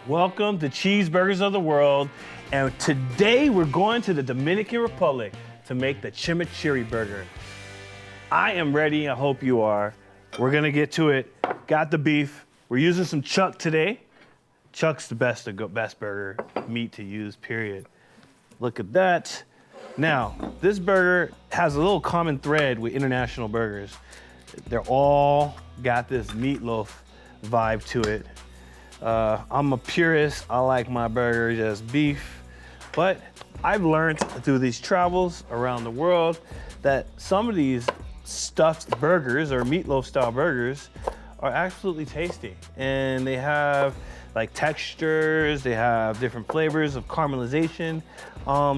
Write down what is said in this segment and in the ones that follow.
Welcome to Cheeseburgers of the World, and today we're going to the Dominican Republic to make the Chimichurri burger. I am ready, I hope you are. We're gonna get to it. Got the beef. We're using some chuck today. Chuck's the best burger meat to use, period. Look at that. Now, this burger has a little common thread with international burgers. They're all got this meatloaf vibe to it. I'm a purist. I like my burger just beef, but I've learned through these travels around the world that some of these stuffed burgers or meatloaf style burgers are absolutely tasty, and they have like textures, they have different flavors of caramelization.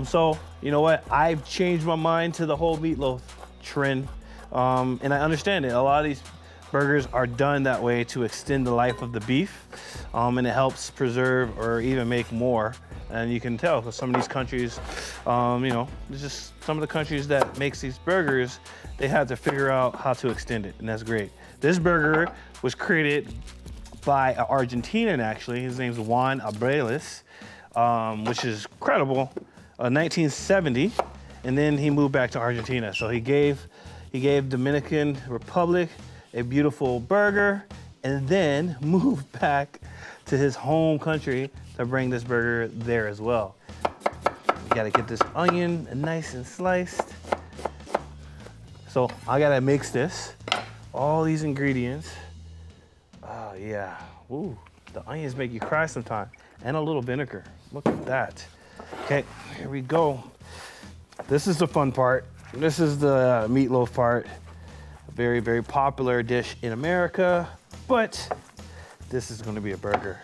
So you know what? I've changed my mind to the whole meatloaf trend, and I understand it. A lot of these burgers are done that way to extend the life of the beef, and it helps preserve or even make more. And you can tell because some of these countries, you know, it's just some of the countries that makes these burgers, they have to figure out how to extend it, and that's great. This burger was created by an Argentinian, actually. His name's Juan Abrelis, which is incredible, 1970, and then he moved back to Argentina. So he gave Dominican Republic a beautiful burger, and then moved back to his home country to bring this burger there as well. You gotta get this onion nice and sliced. So I gotta mix this, all these ingredients. Oh yeah, ooh, the onions make you cry sometimes, and a little vinegar. Look at that. Okay, here we go. This is the fun part. This is the meatloaf part. A very, very popular dish in America, but this is gonna be a burger.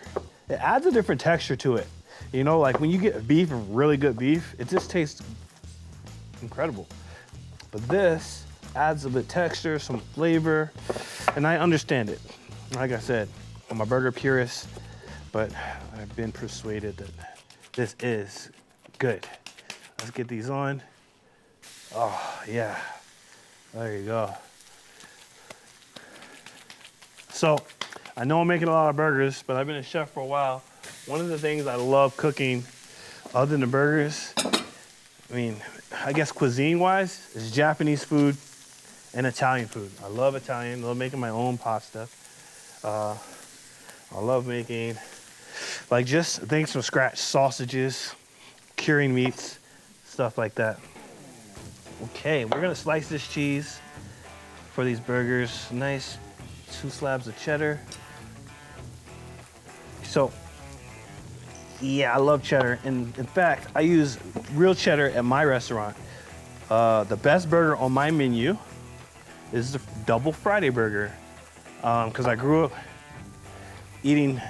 It adds a different texture to it. You know, like when you get beef, really good beef, it just tastes incredible. But this adds a bit of texture, some flavor, and I understand it. Like I said, I'm a burger purist, but I've been persuaded that this is good. Let's get these on. Oh, yeah, there you go. So, I know I'm making a lot of burgers, but I've been a chef for a while. One of the things I love cooking, other than the burgers, I mean, I guess cuisine-wise, is Japanese food and Italian food. I love Italian, I love making my own pasta. I love making, like, just things from scratch, sausages, curing meats, stuff like that. Okay, we're gonna slice this cheese for these burgers. Nice 2 slabs of cheddar. So, yeah, I love cheddar. And in fact, I use real cheddar at my restaurant. The best burger on my menu is the double Friday burger. Because I grew up eating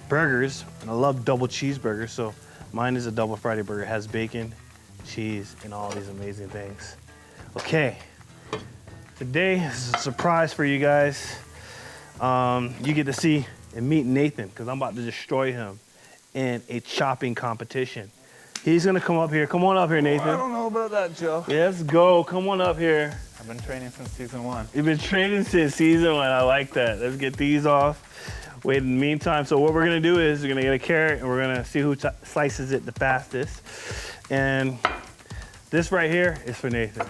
burgers, and I love double cheeseburgers. So mine is a double Friday burger. It has bacon, cheese, and all these amazing things. Okay, today is a surprise for you guys. You get to see and meet Nathan, because I'm about to destroy him in a chopping competition. He's gonna come up here. Come on up here, Nathan. I don't know about that, Joe. Let's go. Come on up here. I've been training since season 1. You've been training since season 1. I like that. Let's get these off. Wait, in the meantime, so what we're gonna do is we're gonna get a carrot and we're gonna see who slices it the fastest. And this right here is for Nathan.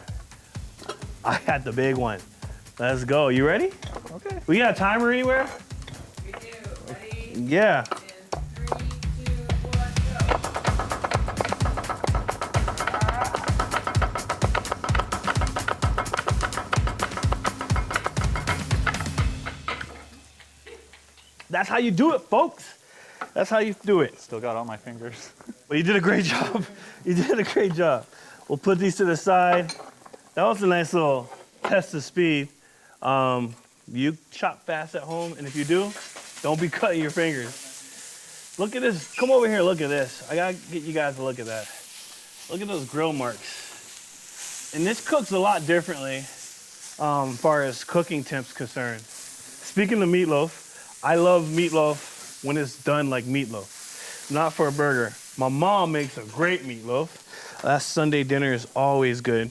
I got the big one. Let's go. You ready? Okay. We got a timer anywhere? We do. Ready? Yeah. In 3, 2, 1, go. That's how you do it, folks. That's how you do it. Still got all my fingers. Well, you did a great job. You did a great job. We'll put these to the side. That was a nice little test of speed. You chop fast at home, and if you do, don't be cutting your fingers. Look at this. Come over here, look at this. I gotta get you guys to look at that. Look at those grill marks. And this cooks a lot differently as far as cooking temps concerned. Speaking of meatloaf, I love meatloaf when it's done like meatloaf, not for a burger. My mom makes a great meatloaf. That Sunday dinner is always good.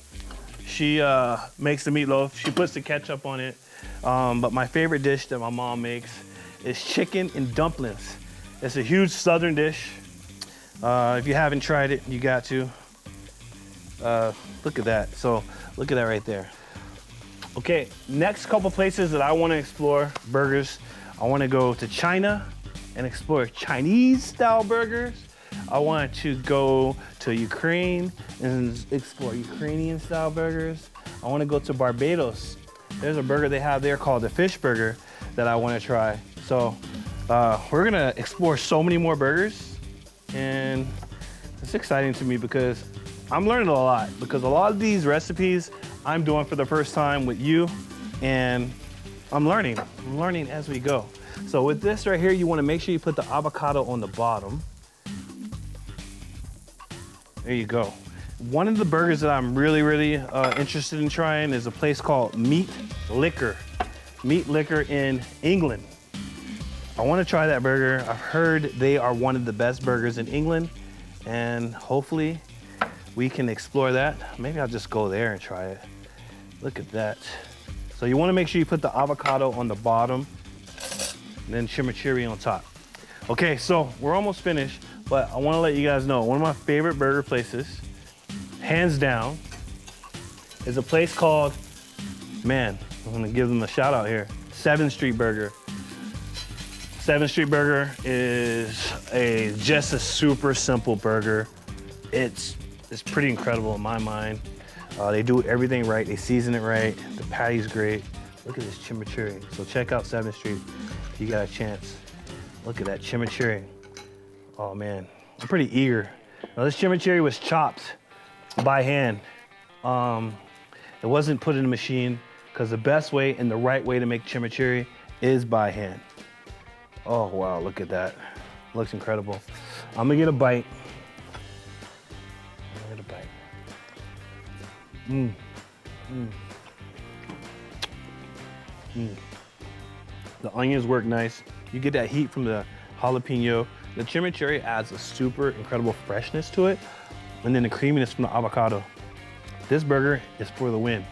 She makes the meatloaf, she puts the ketchup on it. But my favorite dish that my mom makes is chicken and dumplings. It's a huge southern dish. If you haven't tried it, you got to. Look at that. So look at that right there. Okay, next couple places that I want to explore burgers. I want to go to China and explore Chinese style burgers. I want to go to Ukraine and explore Ukrainian style burgers. I want to go to Barbados. There's a burger they have there called the fish burger that I want to try. So we're gonna explore so many more burgers, and it's exciting to me because I'm learning a lot, because a lot of these recipes I'm doing for the first time with you, and I'm learning as we go. So with this right here, you want to make sure you put the avocado on the bottom. There you go. One of the burgers that I'm really interested in trying is a place called Meat Liquor. Meat Liquor in England. I want to try that burger. I've heard they are one of the best burgers in England, and hopefully we can explore that. Maybe I'll just go there and try it. Look at that. So you want to make sure you put the avocado on the bottom and then chimichurri on top. Okay, so we're almost finished, but I want to let you guys know one of my favorite burger places, hands down, is a place called, man, I'm gonna give them a shout out here, 7th Street Burger. 7th Street Burger is just a super simple burger. It's pretty incredible in my mind. They do everything right, they season it right, the patty's great. Look at this chimichurri. So check out 7th Street if you got a chance. Look at that chimichurri. Oh man, I'm pretty eager. Now this chimichurri was chopped by hand. It wasn't put in a machine, because the best way and the right way to make chimichurri is by hand. Oh wow, look at that. Looks incredible. I'm gonna get a bite. The onions work nice. You get that heat from the jalapeno. The chimichurri adds a super incredible freshness to it, and then the creaminess from the avocado. This burger is for the win.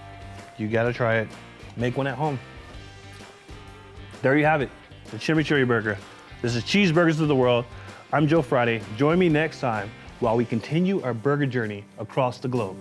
You gotta try it. Make one at home. There you have it, the chimichurri burger. This is Cheeseburgers of the World. I'm Joe Friday. Join me next time while we continue our burger journey across the globe.